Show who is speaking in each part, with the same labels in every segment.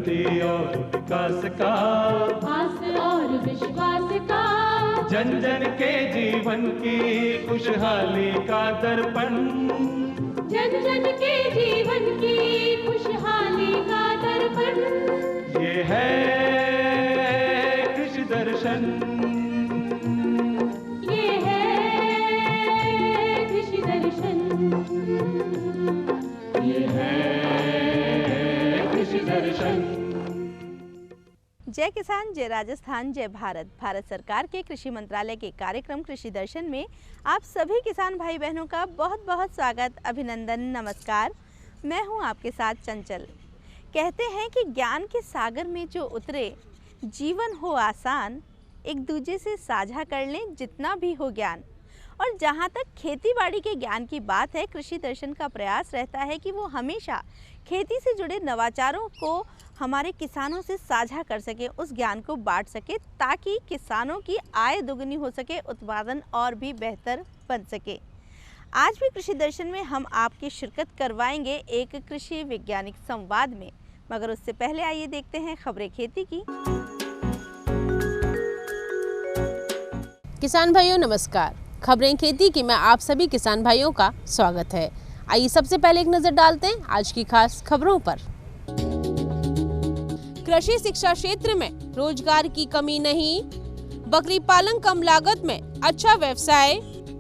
Speaker 1: उन्नति और विकास का,
Speaker 2: आस और विश्वास का,
Speaker 1: जन जन के जीवन की खुशहाली का दर्पण,
Speaker 2: जन जन के जीवन की खुशहाली का दर्पण।
Speaker 1: ये है कृषि दर्शन,
Speaker 2: ये है कृषि दर्शन,
Speaker 1: ये है कृषि दर्शन।
Speaker 3: जय किसान, जय राजस्थान, जय भारत। भारत सरकार के कृषि मंत्रालय के कार्यक्रम कृषि दर्शन में आप सभी किसान भाई बहनों का बहुत बहुत स्वागत, अभिनंदन, नमस्कार। मैं हूं आपके साथ चंचल। कहते हैं कि ज्ञान के सागर में जो उतरे, जीवन हो आसान, एक दूजे से साझा कर लें जितना भी हो ज्ञान। और जहां तक खेती बाड़ी के ज्ञान की बात है, कृषि दर्शन का प्रयास रहता है कि वो हमेशा खेती से जुड़े नवाचारों को हमारे किसानों से साझा कर सके, उस ज्ञान को बांट सके, ताकि किसानों की आय दुगनी हो सके, उत्पादन और भी बेहतर बन सके। आज भी कृषि दर्शन में हम आपकी शिरकत करवाएंगे एक कृषि वैज्ञानिक संवाद में, मगर उससे पहले आइए देखते हैं खबरें खेती की।
Speaker 4: किसान भाइयों नमस्कार, खबरें खेती की में आप सभी किसान भाइयों का स्वागत है। आइए सबसे पहले एक नजर डालते हैं आज की खास खबरों पर। कृषि शिक्षा क्षेत्र में रोजगार की कमी नहीं, बकरी पालन कम लागत में अच्छा व्यवसाय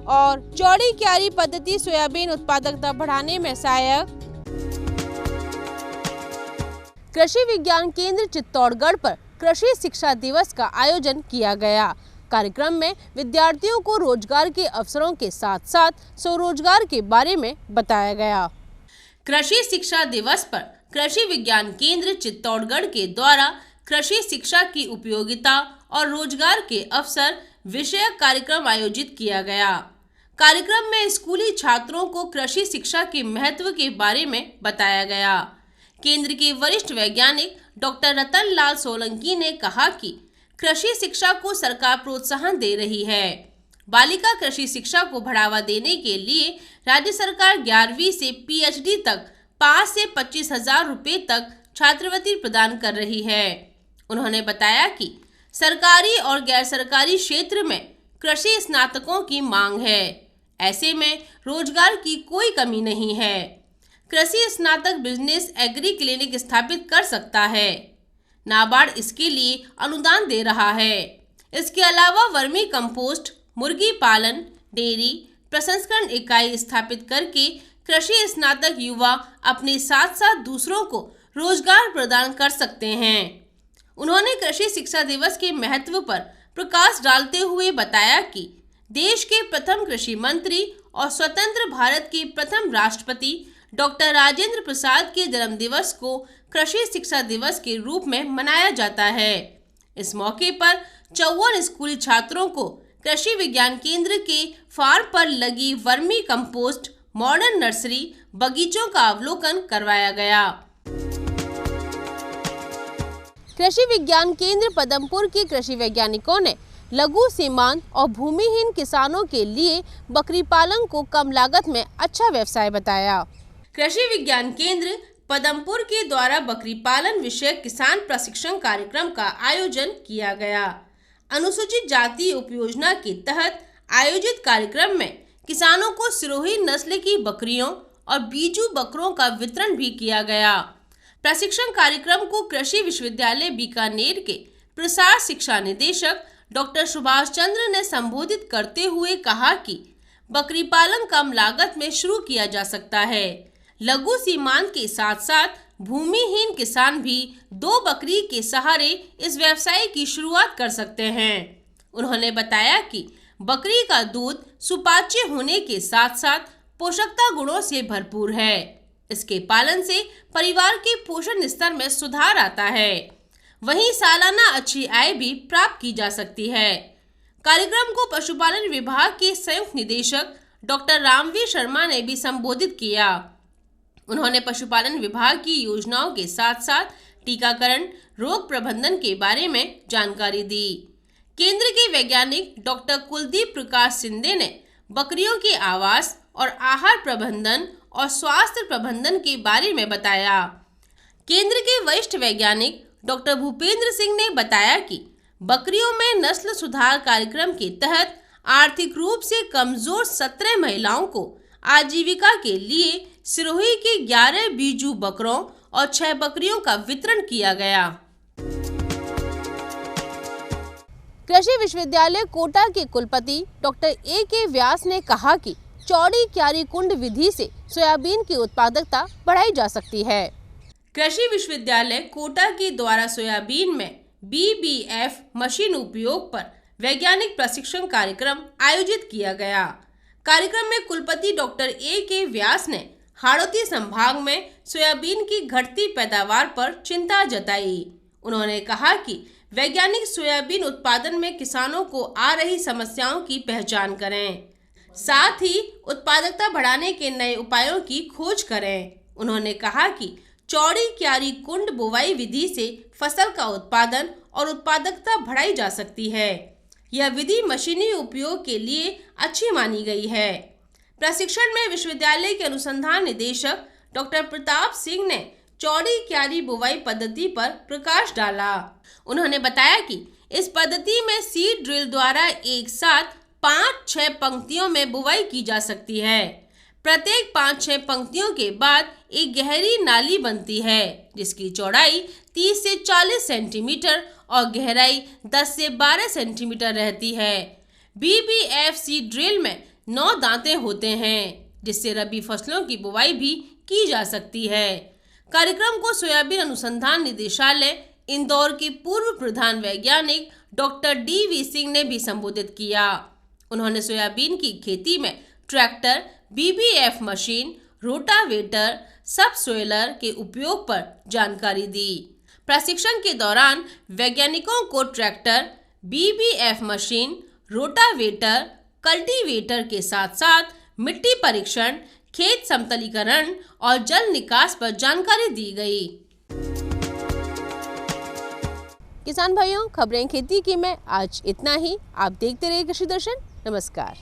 Speaker 4: और चौड़ी क्यारी पद्धति सोयाबीन उत्पादकता बढ़ाने में सहायक। कृषि विज्ञान केंद्र चित्तौड़गढ़ पर कृषि शिक्षा दिवस का आयोजन किया गया। कार्यक्रम में विद्यार्थियों को रोजगार के अवसरों के साथ साथ स्वरोजगार के बारे में बताया गया। कृषि शिक्षा दिवस पर कृषि विज्ञान केंद्र चित्तौड़गढ़ के द्वारा कृषि शिक्षा की उपयोगिता और रोजगार के अवसर विषयक कार्यक्रम आयोजित किया गया। कार्यक्रम में स्कूली छात्रों को कृषि शिक्षा के महत्व के बारे में बताया गया। केंद्र के वरिष्ठ वैज्ञानिक डॉक्टर रतन लाल सोलंकी ने कहा कि कृषि शिक्षा को सरकार प्रोत्साहन दे रही है। बालिका कृषि शिक्षा को बढ़ावा देने के लिए राज्य सरकार 11वीं से PhD तक 5 से 25,000 रुपए तक छात्रवृत्ति प्रदान कर रही है। उन्होंने बताया कि सरकारी और गैर सरकारी क्षेत्र में कृषि स्नातकों की मांग है। ऐसे में रोजगार की कोई कमी नहीं है। कृषि स्नातक बिजनेस एग्री क्लिनिक स्थापित कर सकता है। नाबार्ड इसके लिए अनुदान दे रहा है। इसके अलावा वर्मी कंपोस्ट, मुर्गी पालन, डेयरी प्रसंस्करण इकाई स्थापित करके कृषि स्नातक युवा अपने साथ साथ दूसरों को रोजगार प्रदान कर सकते हैं। उन्होंने कृषि शिक्षा दिवस के महत्व पर प्रकाश डालते हुए बताया कि देश के प्रथम कृषि मंत्री और स्वतंत्र भारत के प्रथम राष्ट्रपति डॉक्टर राजेंद्र प्रसाद के जन्म दिवस को कृषि शिक्षा दिवस के रूप में मनाया जाता है। इस मौके पर 54 स्कूली छात्रों को कृषि विज्ञान केंद्र के फार्म पर लगी वर्मी कंपोस्ट, मॉडर्न नर्सरी, बगीचों का अवलोकन करवाया गया। कृषि विज्ञान केंद्र पदमपुर के कृषि वैज्ञानिकों ने लघु, सीमांत और भूमिहीन किसानों के लिए बकरी पालन को कम लागत में अच्छा व्यवसाय बताया। कृषि विज्ञान केंद्र पदमपुर के द्वारा बकरी पालन विषयक किसान प्रशिक्षण कार्यक्रम का आयोजन किया गया। अनुसूचित जाति उपयोजना के तहत आयोजित कार्यक्रम में किसानों को सिरोही नस्ल की बकरियों और बीजू बकरों का वितरण भी किया गया। प्रशिक्षण कार्यक्रम को कृषि विश्वविद्यालय बीकानेर के प्रसार शिक्षा निदेशक डॉक्टर सुभाष चंद्र ने संबोधित करते हुए कहा कि बकरी पालन कम लागत में शुरू किया जा सकता है। लघु सीमांत के साथ साथ भूमिहीन किसान भी 2 बकरी के सहारे इस व्यवसाय की शुरुआत कर सकते हैं। उन्होंने बताया कि बकरी का दूध सुपाच्य होने के साथ साथ पोषकता गुणों से भरपूर है। इसके पालन से परिवार के पोषण स्तर में सुधार आता है। वहीं सालाना अच्छी आय भी प्राप्त की जा सकती है। कार्यक्रम को पशुपालन विभाग के संयुक्त निदेशक डॉक्टर रामवीर शर्मा ने भी संबोधित किया। उन्होंने पशुपालन विभाग की योजनाओं के साथ साथ टीकाकरण, रोग प्रबंधन के बारे में जानकारी दी। केंद्र के वैज्ञानिक डॉक्टर कुलदीप प्रकाश सिंधे ने बकरियों के आवास और आहार प्रबंधन और स्वास्थ्य प्रबंधन के बारे में बताया। केंद्र के वरिष्ठ वैज्ञानिक डॉक्टर भूपेंद्र सिंह ने बताया कि बकरियों में नस्ल सुधार कार्यक्रम के तहत आर्थिक रूप से कमजोर 17 महिलाओं को आजीविका के लिए सिरोही के 11 बीजू बकरों और 6 बकरियों का वितरण किया गया। कृषि विश्वविद्यालय कोटा के कुलपति डॉक्टर A.K. व्यास ने कहा कि चौड़ी क्यारी कुंड विधि से सोयाबीन की उत्पादकता बढ़ाई जा सकती है। कृषि विश्वविद्यालय कोटा के द्वारा सोयाबीन में BBF मशीन उपयोग पर वैज्ञानिक प्रशिक्षण कार्यक्रम आयोजित किया गया। कार्यक्रम में कुलपति डॉक्टर A.K. व्यास ने हाड़ौती संभाग में सोयाबीन की घटती पैदावार पर चिंता जताई। उन्होंने कहा कि वैज्ञानिक सोयाबीन उत्पादन में किसानों को आ रही समस्याओं की पहचान करें, साथ ही उत्पादकता बढ़ाने के नए उपायों की खोज करें। उन्होंने कहा कि चौड़ी क्यारी कुंड बुवाई विधि से फसल का उत्पादन और उत्पादकता बढ़ाई जा सकती है। यह विधि मशीनी उपयोग के लिए अच्छी मानी गई है। प्रशिक्षण में विश्वविद्यालय के अनुसंधान निदेशक डॉक्टर प्रताप सिंह ने चौड़ी क्यारी बुवाई पद्धति पर प्रकाश डाला। उन्होंने बताया कि इस पद्धति में सीड ड्रिल द्वारा एक साथ 5-6 पंक्तियों में बुवाई की जा सकती है। प्रत्येक 5-6 पंक्तियों के बाद एक गहरी नाली बनती है, जिसकी चौड़ाई 30 से 40 सेंटीमीटर और गहराई 10 से 12 सेंटीमीटर रहती है। BBF सीड ड्रिल में 9 दांते होते हैं, जिससे रबी फसलों की बुवाई भी की जा सकती है। कार्यक्रम को सोयाबीन अनुसंधान निदेशालय इंदौर के पूर्व प्रधान वैज्ञानिक डॉक्टर DV सिंह ने भी संबोधित किया। उन्होंने सोयाबीन की खेती में ट्रैक्टर, BBF मशीन, रोटावेटर, सब सोइलर के उपयोग पर जानकारी दी। प्रशिक्षण के दौरान वैज्ञानिकों को tractor, BBF machine, rotavator, cultivator के साथ साथ मिट्टी परीक्षण, खेत समतलीकरण और जल निकास पर जानकारी दी गई। किसान भाइयों, खबरें खेती की में आज इतना ही। आप देखते रहिए कृषि दर्शन। नमस्कार।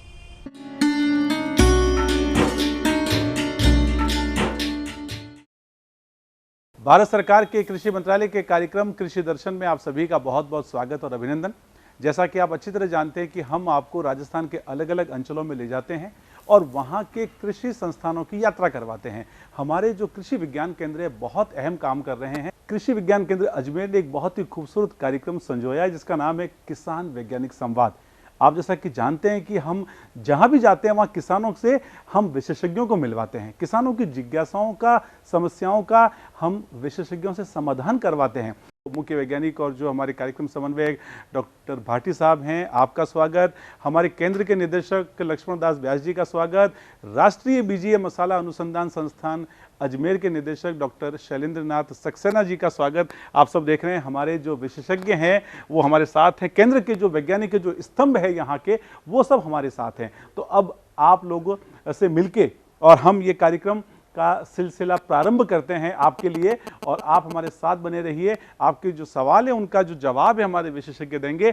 Speaker 5: भारत सरकार के कृषि मंत्रालय के कार्यक्रम कृषि दर्शन में आप सभी का बहुत बहुत स्वागत और अभिनंदन। जैसा कि आप अच्छी तरह जानते हैं कि हम आपको राजस्थान के अलग अलग अंचलों में ले जाते हैं और वहाँ के कृषि संस्थानों की यात्रा करवाते हैं। हमारे जो कृषि विज्ञान केंद्र है बहुत अहम काम कर रहे हैं। कृषि विज्ञान केंद्र अजमेर ने एक बहुत ही खूबसूरत कार्यक्रम संजोया है, जिसका नाम है किसान वैज्ञानिक संवाद। आप जैसा कि जानते हैं कि हम जहाँ भी जाते हैं वहाँ किसानों से हम विशेषज्ञों को मिलवाते हैं, किसानों की जिज्ञासाओं का, समस्याओं का हम विशेषज्ञों से समाधान करवाते हैं। मुख्य वैज्ञानिक और जो हमारे कार्यक्रम समन्वयक डॉक्टर भाटी साहब हैं, आपका स्वागत। हमारे केंद्र के निदेशक लक्ष्मण दास व्यास जी का स्वागत। राष्ट्रीय बीजीय मसाला अनुसंधान संस्थान अजमेर के निदेशक डॉक्टर शैलेंद्र नाथ सक्सेना जी का स्वागत। आप सब देख रहे हैं हमारे जो विशेषज्ञ हैं वो हमारे साथ हैं। केंद्र के जो वैज्ञानिक के जो स्तंभ है यहाँ के, वो सब हमारे साथ हैं। तो अब आप लोगों से मिलके और हम ये कार्यक्रम का सिलसिला प्रारंभ करते हैं आपके लिए, और आप हमारे साथ बने रहिए। आपके जो सवाल है उनका जो जवाब है हमारे विशेषज्ञ देंगे।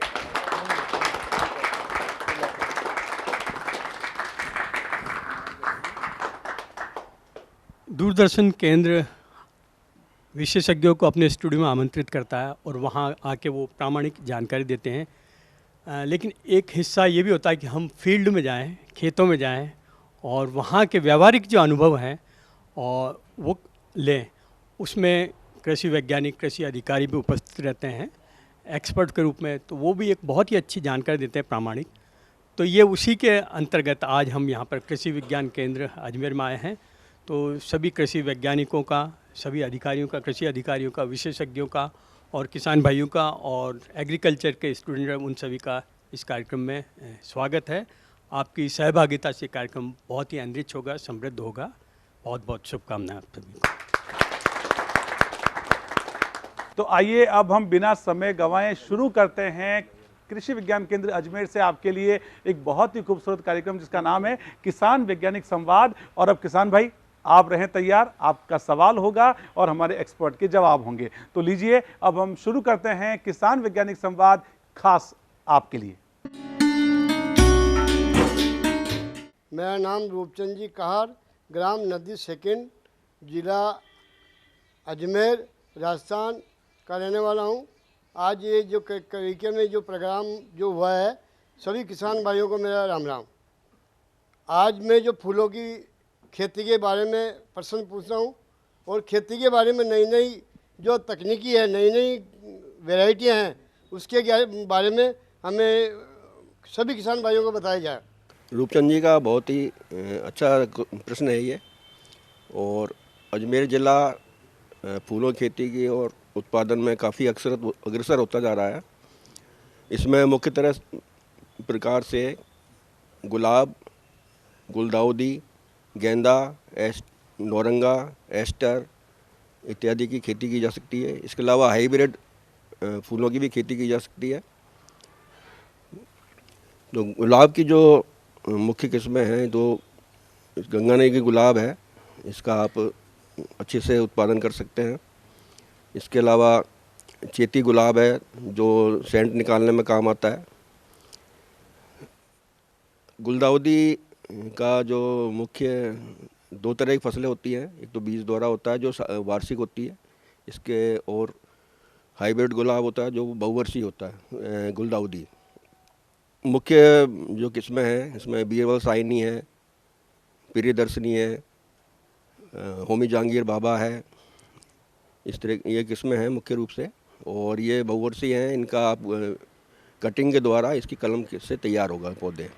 Speaker 6: दूरदर्शन केंद्र विशेषज्ञों को अपने स्टूडियो में आमंत्रित करता है और वहाँ आके वो प्रामाणिक जानकारी देते हैं। लेकिन एक हिस्सा ये भी होता है कि हम फील्ड में जाएं, खेतों में जाएं और वहाँ के व्यावहारिक जो अनुभव हैं और वो लें। उसमें कृषि वैज्ञानिक, कृषि अधिकारी भी उपस्थित रहते हैं एक्सपर्ट के रूप में, तो वो भी एक बहुत ही अच्छी जानकारी देते हैं प्रामाणिक। तो ये उसी के अंतर्गत आज हम यहाँ पर कृषि विज्ञान केंद्र अजमेर में आए हैं। तो सभी कृषि वैज्ञानिकों का, सभी अधिकारियों का, कृषि अधिकारियों का, विशेषज्ञों का और किसान भाइयों का और एग्रीकल्चर के स्टूडेंट, उन सभी का इस कार्यक्रम में स्वागत है। आपकी सहभागिता से कार्यक्रम बहुत ही एनरिच होगा, समृद्ध होगा। बहुत बहुत शुभकामनाएं आप सभी को।
Speaker 5: तो आइए अब हम बिना समय गंवाए शुरू करते हैं कृषि विज्ञान केंद्र अजमेर से आपके लिए एक बहुत ही खूबसूरत कार्यक्रम जिसका नाम है किसान वैज्ञानिक संवाद। और अब किसान भाई आप रहें तैयार, आपका सवाल होगा और हमारे एक्सपर्ट के जवाब होंगे। तो लीजिए अब हम शुरू करते हैं किसान वैज्ञानिक संवाद खास आपके लिए।
Speaker 7: मेरा नाम रूपचंद जी कहार, ग्राम नदी सेकंड, जिला अजमेर, राजस्थान का रहने वाला हूँ। आज ये जो करीके में जो प्रोग्राम जो हुआ है, सभी किसान भाइयों को मेरा राम राम। आज मैं जो फूलों की खेती के बारे में प्रश्न पूछ रहा हूँ और खेती के बारे में नई नई जो तकनीकी है, नई नई वैरायटियाँ हैं, उसके बारे में हमें सभी किसान भाइयों को बताया जाए।
Speaker 8: रूपचंद जी का बहुत ही अच्छा प्रश्न है ये। और अजमेर ज़िला फूलों की खेती की और उत्पादन में काफ़ी अग्रसर होता जा रहा है। इसमें मुख्य तरह प्रकार से गुलाब, गुलदाउदी, गेंदा, नौरंगा, एस्टर इत्यादि की खेती की जा सकती है। इसके अलावा हाइब्रिड फूलों की भी खेती की जा सकती है। तो गुलाब की जो मुख्य किस्में हैं, तो गंगानगर की गुलाब है, इसका आप अच्छे से उत्पादन कर सकते हैं। इसके अलावा चेती गुलाब है जो सेंट निकालने में काम आता है। गुलदाउदी का जो मुख्य दो तरह की फसलें होती हैं, एक तो बीज द्वारा होता है जो वार्षिक होती है इसके, और हाइब्रिड गुलाब होता है जो बहुवर्षीय होता है। गुलदाउदी मुख्य जो किस्में हैं, इसमें बीरबल साइनी है, प्रियदर्शनी है, होमी जहांगीर बाबा है, इस तरह ये किस्में हैं मुख्य रूप से। और ये बहुवर्षीय हैं, इनका आप कटिंग के द्वारा इसकी कलम से तैयार होगा पौधे।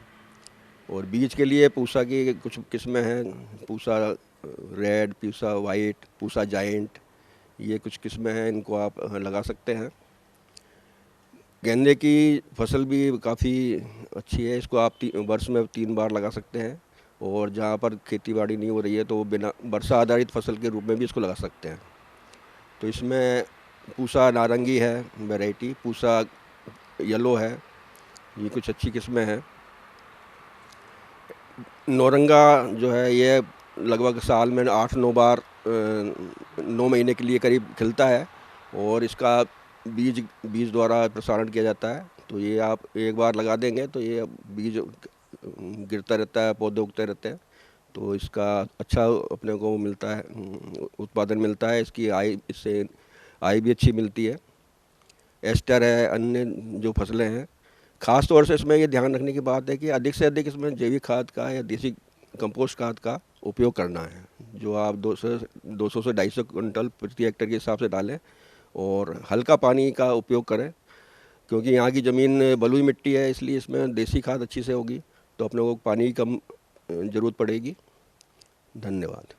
Speaker 8: और बीज के लिए पूसा की कुछ किस्में हैं, Pusa red, Pusa white, Pusa giant, ये कुछ किस्में हैं, इनको आप लगा सकते हैं। गेंदे की फसल भी काफ़ी अच्छी है, इसको आप वर्ष में 3 बार लगा सकते हैं। और जहाँ पर खेतीबाड़ी नहीं हो रही है तो बिना वर्षा आधारित फसल के रूप में भी इसको लगा सकते हैं। तो इसमें पूसा नारंगी है वैरायटी, पूसा येलो है, ये कुछ अच्छी किस्में हैं। नौरंगा जो है ये लगभग साल में 8-9 बार 9 महीने के लिए करीब खिलता है और इसका बीज द्वारा प्रसारण किया जाता है। तो ये आप एक बार लगा देंगे तो ये बीज गिरता रहता है, पौधे उगते रहते हैं, तो इसका अच्छा अपने को मिलता है, उत्पादन मिलता है, इससे आय भी अच्छी मिलती है। एस्टर है, अन्य जो फसलें हैं, ख़ास तौर से इसमें ये ध्यान रखने की बात है कि अधिक से अधिक इसमें जैविक खाद का या देसी कंपोस्ट खाद का उपयोग करना है, जो आप 200 से 250 क्विंटल प्रति हेक्टेयर के हिसाब से डालें और हल्का पानी का उपयोग करें, क्योंकि यहाँ की ज़मीन बलुई मिट्टी है, इसलिए इसमें देसी खाद अच्छी से होगी तो अपने को पानी की कम ज़रूरत पड़ेगी। धन्यवाद।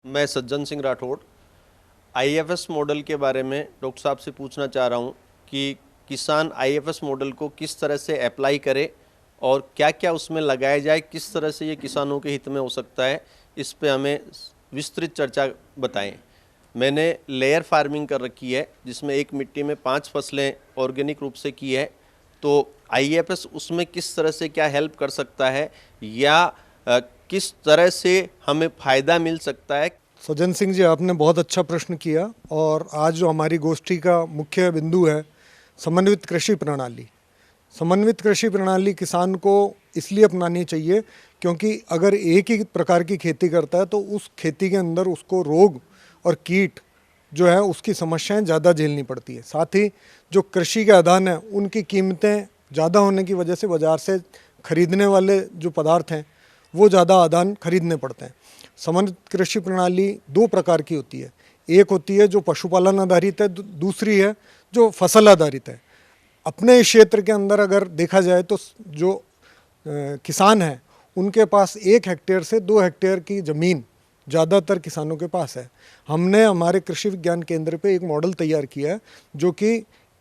Speaker 9: मैं सज्जन सिंह राठौड़ आईएफएस मॉडल के बारे में डॉक्टर साहब से पूछना चाह रहा हूँ कि किसान आईएफएस मॉडल को किस तरह से अप्लाई करे और क्या क्या उसमें लगाया जाए, किस तरह से ये किसानों के हित में हो सकता है, इस पे हमें विस्तृत चर्चा बताएं। मैंने लेयर फार्मिंग कर रखी है जिसमें एक मिट्टी में 5 फसलें ऑर्गेनिक रूप से की है, तो आईएफएस उसमें किस तरह से क्या हेल्प कर सकता है या किस तरह से हमें फ़ायदा मिल सकता है।
Speaker 10: सज्जन सिंह जी, आपने बहुत अच्छा प्रश्न किया और आज जो हमारी गोष्ठी का मुख्य बिंदु है समन्वित कृषि प्रणाली। समन्वित कृषि प्रणाली किसान को इसलिए अपनानी चाहिए क्योंकि अगर एक ही प्रकार की खेती करता है तो उस खेती के अंदर उसको रोग और कीट जो है उसकी समस्याएं ज़्यादा झेलनी पड़ती है। साथ ही जो कृषि के आदान हैं उनकी कीमतें ज़्यादा होने की वजह से बाज़ार से खरीदने वाले जो पदार्थ हैं वो ज़्यादा आदान खरीदने पड़ते हैं। समन्वित कृषि प्रणाली 2 प्रकार की होती है, एक होती है जो पशुपालन आधारित है, दूसरी है जो फसल आधारित है। अपने क्षेत्र के अंदर अगर देखा जाए तो जो किसान हैं उनके पास 1 हेक्टेयर से 2 हेक्टेयर की ज़मीन ज़्यादातर किसानों के पास है। हमने हमारे कृषि विज्ञान केंद्र पे एक मॉडल तैयार किया है जो कि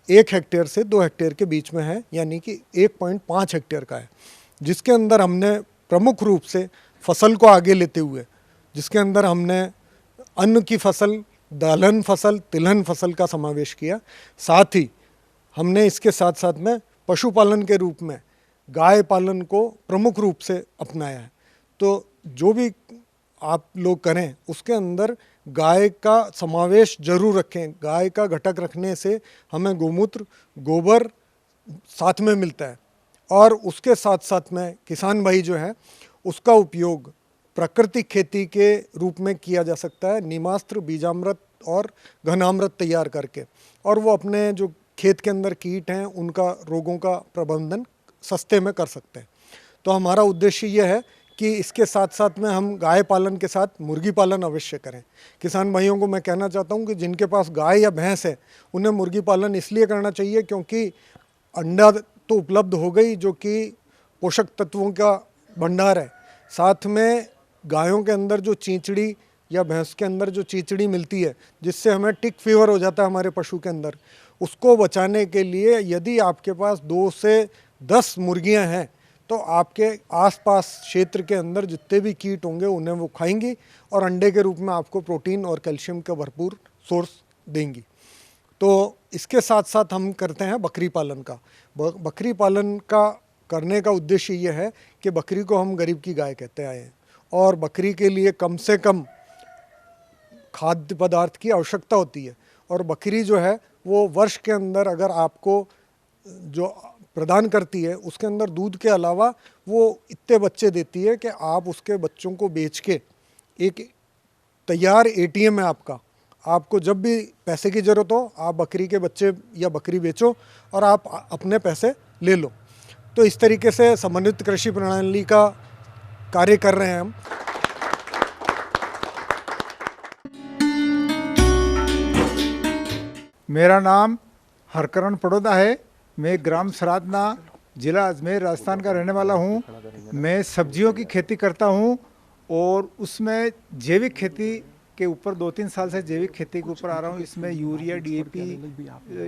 Speaker 10: 1 हेक्टेयर से 2 हेक्टेयर के बीच में है, यानी कि 1.5 हेक्टेयर का है, जिसके अंदर हमने प्रमुख रूप से फसल को आगे लेते हुए, जिसके अंदर हमने अन्न की फसल, दलहन फसल, तिलहन फसल का समावेश किया। साथ ही हमने इसके साथ साथ में पशुपालन के रूप में गाय पालन को प्रमुख रूप से अपनाया है। तो जो भी आप लोग करें उसके अंदर गाय का समावेश जरूर रखें। गाय का घटक रखने से हमें गोमूत्र, गोबर साथ में मिलता है और उसके साथ साथ में किसान भाई जो है उसका उपयोग प्राकृतिक खेती के रूप में किया जा सकता है, नीमास्त्र, बीजामृत और घनामृत तैयार करके, और वो अपने जो खेत के अंदर कीट हैं उनका रोगों का प्रबंधन सस्ते में कर सकते हैं। तो हमारा उद्देश्य ये है कि इसके साथ साथ में हम गाय पालन के साथ मुर्गी पालन अवश्य करें। किसान भाइयों को मैं कहना चाहता हूँ कि जिनके पास गाय या भैंस है उन्हें मुर्गी पालन इसलिए करना चाहिए क्योंकि अंडा तो उपलब्ध हो गई जो कि पोषक तत्वों का भंडार है, साथ में गायों के अंदर जो चींचड़ी या भैंस के अंदर जो चींचड़ी मिलती है जिससे हमें टिक फीवर हो जाता है हमारे पशु के अंदर, उसको बचाने के लिए यदि आपके पास 2 से 10 मुर्गियां हैं तो आपके आसपास क्षेत्र के अंदर जितने भी कीट होंगे उन्हें वो खाएंगी और अंडे के रूप में आपको प्रोटीन और कैल्शियम का भरपूर सोर्स देंगी। तो इसके साथ साथ हम करते हैं बकरी पालन का। बकरी पालन का करने का उद्देश्य ये है कि बकरी को हम गरीब की गाय कहते आए हैं और बकरी के लिए कम से कम खाद्य पदार्थ की आवश्यकता होती है, और बकरी जो है वो वर्ष के अंदर अगर आपको जो प्रदान करती है उसके अंदर दूध के अलावा वो इतने बच्चे देती है कि आप उसके बच्चों को बेच के एक तैयार एटीएम है आपका, आपको जब भी पैसे की ज़रूरत हो आप बकरी के बच्चे या बकरी बेचो और आप अपने पैसे ले लो। तो इस तरीके से समन्वित कृषि प्रणाली का कार्य कर रहे हैं हम।
Speaker 11: मेरा नाम हरकरण पड़ोदा है। मैं ग्राम सरादना, ज़िला अजमेर, राजस्थान का रहने वाला हूँ। मैं सब्जियों की खेती करता हूँ और उसमें जैविक खेती के ऊपर 2-3 साल से जैविक खेती के ऊपर आ रहा हूँ। इसमें यूरिया, डीएपी,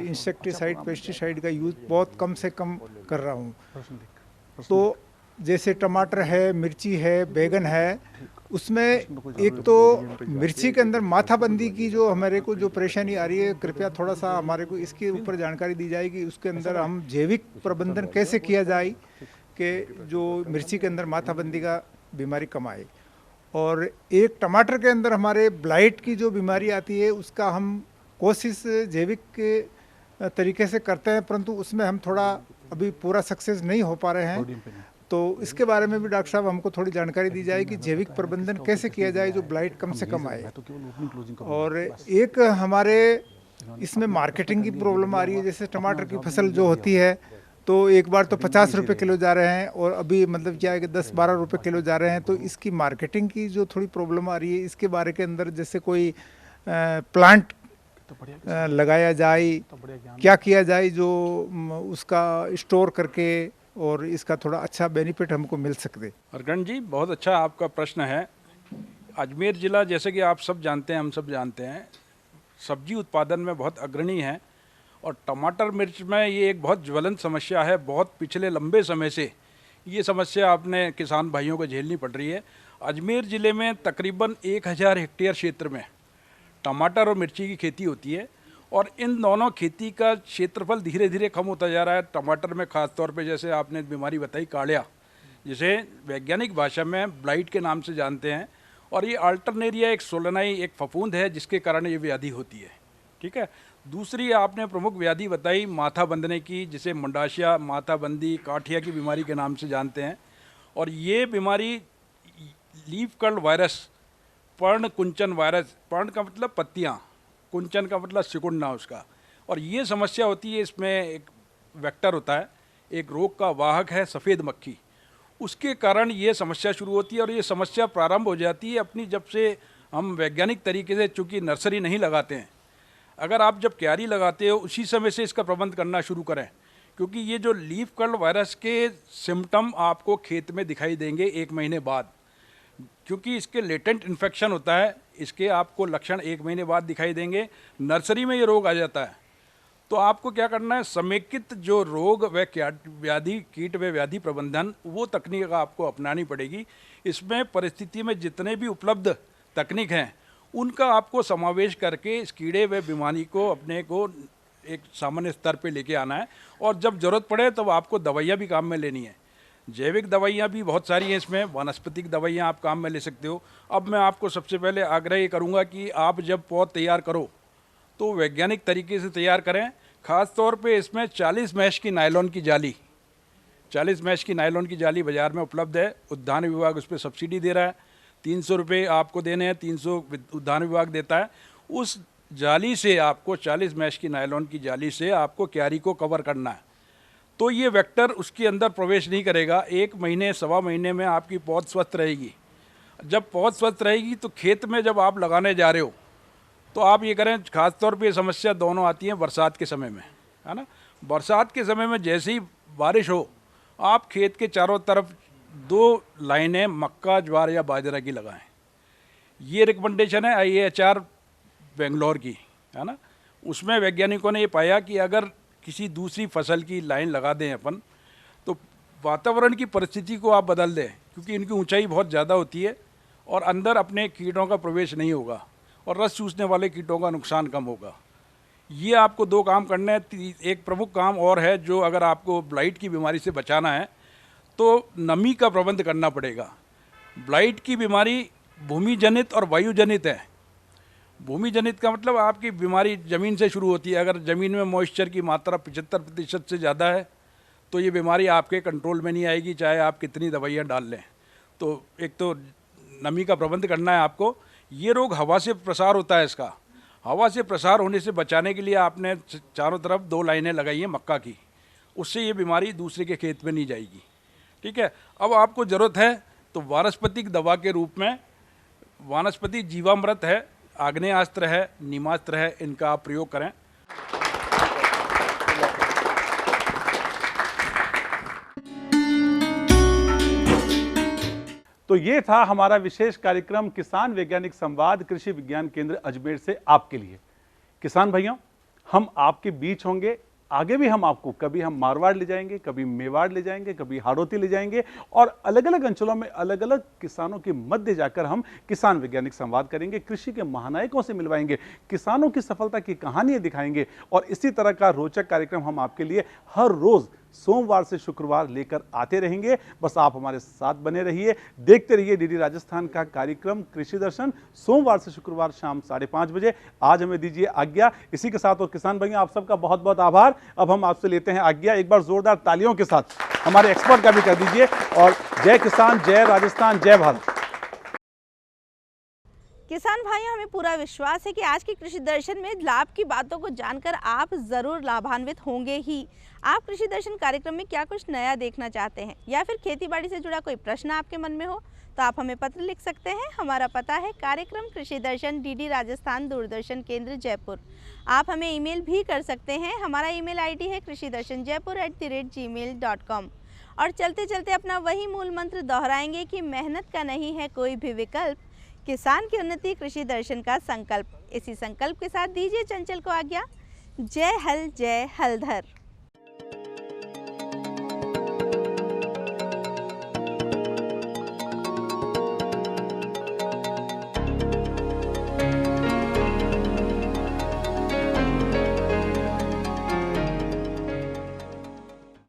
Speaker 11: इंसेक्टिसाइड, पेस्टिसाइड का यूज़ बहुत कम से कम कर रहा हूँ। तो जैसे टमाटर है, मिर्ची है, बैगन है, उसमें एक तो मिर्ची के अंदर माथाबंदी की जो हमारे को जो परेशानी आ रही है, कृपया थोड़ा सा हमारे को इसके ऊपर जानकारी दी जाएगी। उसके अंदर हम जैविक प्रबंधन कैसे किया जाए कि जो मिर्ची के अंदर माथाबंदी का बीमारी कम आए। और एक टमाटर के अंदर हमारे ब्लाइट की जो बीमारी आती है उसका हम कोशिश जैविक तरीके से करते हैं, परंतु उसमें हम थोड़ा अभी पूरा सक्सेस नहीं हो पा रहे हैं। तो इसके बारे में भी डॉक्टर साहब हमको थोड़ी जानकारी दी जाए कि जैविक प्रबंधन कैसे किया जाए जो ब्लाइट कम से कम आए। और एक हमारे इसमें मार्केटिंग की प्रॉब्लम आ रही है। जैसे टमाटर की फसल जो होती है तो एक बार तो 50 रुपये किलो जा रहे हैं और अभी मतलब क्या है कि 10-12 रुपये किलो जा रहे हैं। तो इसकी मार्केटिंग की जो थोड़ी प्रॉब्लम आ रही है, इसके बारे के अंदर जैसे कोई प्लांट लगाया जाए, क्या किया जाए जो उसका स्टोर करके और इसका थोड़ा अच्छा बेनिफिट हमको मिल सकते।
Speaker 12: हरकरण जी, बहुत अच्छा आपका प्रश्न है। अजमेर ज़िला जैसे कि आप सब जानते हैं, हम सब जानते हैं, सब्जी उत्पादन में बहुत अग्रणी है और टमाटर मिर्च में ये एक बहुत ज्वलंत समस्या है। बहुत पिछले लंबे समय से ये समस्या अपने किसान भाइयों को झेलनी पड़ रही है। अजमेर ज़िले में तकरीबन 1000 हेक्टेयर क्षेत्र में टमाटर और मिर्ची की खेती होती है और इन दोनों खेती का क्षेत्रफल धीरे धीरे कम होता जा रहा है। टमाटर में ख़ास तौर पे जैसे आपने बीमारी बताई काड़िया, जिसे वैज्ञानिक भाषा में ब्लाइट के नाम से जानते हैं, और ये अल्टरनेरिया एक सोलनाई एक फफूंद है जिसके कारण ये व्याधि होती है। ठीक है। दूसरी आपने प्रमुख व्याधि बताई माथा बंधने की, जिसे मुंडाशिया, माथाबंदी, काठिया की बीमारी के नाम से जानते हैं। और ये बीमारी लीफ कर्ल वायरस, पर्ण कुंचन वायरस, पर्ण का मतलब पत्तियाँ, कुंचन का मतलब सिकुड़ना उसका, और ये समस्या होती है। इसमें एक वेक्टर होता है, एक रोग का वाहक है सफ़ेद मक्खी, उसके कारण ये समस्या शुरू होती है। और ये समस्या प्रारंभ हो जाती है अपनी जब से हम वैज्ञानिक तरीके से, चूँकि नर्सरी नहीं लगाते हैं, अगर आप जब क्यारी लगाते हो उसी समय से इसका प्रबंध करना शुरू करें, क्योंकि ये जो लीफ कर्ल वायरस के सिम्टम आपको खेत में दिखाई देंगे 1 महीने बाद, क्योंकि इसके लेटेंट इन्फेक्शन होता है, इसके आपको लक्षण 1 महीने बाद दिखाई देंगे। नर्सरी में ये रोग आ जाता है तो आपको क्या करना है, समेकित जो रोग व व्याधि, कीट व व्याधि प्रबंधन, वो तकनीक आपको अपनानी पड़ेगी। इसमें परिस्थिति में जितने भी उपलब्ध तकनीक हैं उनका आपको समावेश करके इस कीड़े व बीमारी को अपने को एक सामान्य स्तर पे लेके आना है। और जब ज़रूरत पड़े तब आपको दवाइयाँ भी काम में लेनी है। जैविक दवाइयाँ भी बहुत सारी हैं, इसमें वानस्पतिक दवाइयाँ आप काम में ले सकते हो। अब मैं आपको सबसे पहले आग्रह ये करूँगा कि आप जब पौध तैयार करो तो वैज्ञानिक तरीके से तैयार करें। ख़ास तौर पे इसमें 40 मैश की नायलॉन की जाली, 40 मैश की नायलॉन की जाली बाज़ार में उपलब्ध है। उद्यान विभाग उस पर सब्सिडी दे रहा है, 300 रुपये आपको देने हैं, 300 उद्यान विभाग देता है। उस जाली से आपको 40 मैश की नायलॉन की जाली से आपको क्यारी को कवर करना है, तो ये वेक्टर उसके अंदर प्रवेश नहीं करेगा। 1 महीने 1.25 महीने में आपकी पौध स्वस्थ रहेगी। जब पौध स्वस्थ रहेगी तो खेत में जब आप लगाने जा रहे हो तो आप ये करें, खास तौर पे समस्या दोनों आती है बरसात के समय में, है ना। बरसात के समय में जैसे ही बारिश हो, आप खेत के चारों तरफ 2 लाइनें मक्का, ज्वार या बाजरा की लगाएं। ये रिकमेंडेशन है IAHR बेंगलोर की, है ना। उसमें वैज्ञानिकों ने ये पाया कि अगर किसी दूसरी फसल की लाइन लगा दें अपन, तो वातावरण की परिस्थिति को आप बदल दें, क्योंकि इनकी ऊंचाई बहुत ज़्यादा होती है और अंदर अपने कीटों का प्रवेश नहीं होगा और रस चूसने वाले कीटों का नुकसान कम होगा। ये आपको 2 काम करने हैं। एक प्रमुख काम और है, जो अगर आपको ब्लाइट की बीमारी से बचाना है तो नमी का प्रबंध करना पड़ेगा। ब्लाइट की बीमारी भूमि जनित और वायु जनित है। भूमि जनित का मतलब आपकी बीमारी ज़मीन से शुरू होती है। अगर ज़मीन में मॉइस्चर की मात्रा 75% से ज़्यादा है तो ये बीमारी आपके कंट्रोल में नहीं आएगी, चाहे आप कितनी दवाइयाँ डाल लें। तो एक तो नमी का प्रबंध करना है आपको। ये रोग हवा से प्रसार होता है, इसका हवा से प्रसार होने से बचाने के लिए आपने चारों तरफ 2 लाइनें लगाई हैं मक्का की, उससे ये बीमारी दूसरे के खेत में नहीं जाएगी। ठीक है। अब आपको ज़रूरत है तो वानस्पतिक दवा के रूप में वानस्पतिक जीवामृत है, आग्नेयास्त्र है, नीमास्त्र है, इनका आप प्रयोग करें।
Speaker 5: तो ये था हमारा विशेष कार्यक्रम किसान वैज्ञानिक संवाद कृषि विज्ञान केंद्र अजमेर से आपके लिए। किसान भाइयों, हम आपके बीच होंगे। आगे भी हम आपको, कभी हम मारवाड़ ले जाएंगे, कभी मेवाड़ ले जाएंगे, कभी हाड़ौती ले जाएंगे और अलग अलग अंचलों में अलग अलग किसानों के मध्य जाकर हम किसान वैज्ञानिक संवाद करेंगे, कृषि के महानायकों से मिलवाएंगे, किसानों की सफलता की कहानियां दिखाएंगे और इसी तरह का रोचक कार्यक्रम हम आपके लिए हर रोज सोमवार से शुक्रवार लेकर आते रहेंगे। बस आप हमारे साथ बने रहिए, देखते रहिए डीडी राजस्थान का कार्यक्रम कृषि दर्शन, सोमवार से शुक्रवार शाम 5:30 बजे। आज हमें दीजिए आज्ञा। इसी के साथ और किसान भाइयों, आप सबका बहुत बहुत आभार। अब हम आपसे लेते हैं आज्ञा। एक बार जोरदार तालियों के साथ हमारे एक्सपर्ट का भी कर दीजिए। और जय किसान, जय राजस्थान, जय भारत।
Speaker 3: किसान भाइयों, हमें पूरा विश्वास है कि आज के कृषि दर्शन में लाभ की बातों को जानकर आप ज़रूर लाभान्वित होंगे ही। आप कृषि दर्शन कार्यक्रम में क्या कुछ नया देखना चाहते हैं या फिर खेतीबाड़ी से जुड़ा कोई प्रश्न आपके मन में हो तो आप हमें पत्र लिख सकते हैं। हमारा पता है कार्यक्रम कृषि दर्शन, डीडी राजस्थान, दूरदर्शन केंद्र, जयपुर। आप हमें ईमेल भी कर सकते हैं। हमारा ईमेल आईडी है krishidarshanjaipur@gmail.com। और चलते चलते अपना वही मूल मंत्र दोहराएंगे कि मेहनत का नहीं है कोई भी विकल्प, किसान की उन्नति कृषि दर्शन का संकल्प। इसी संकल्प के साथ दीजिए चंचल को आज्ञा। जय हल, जय हलधर।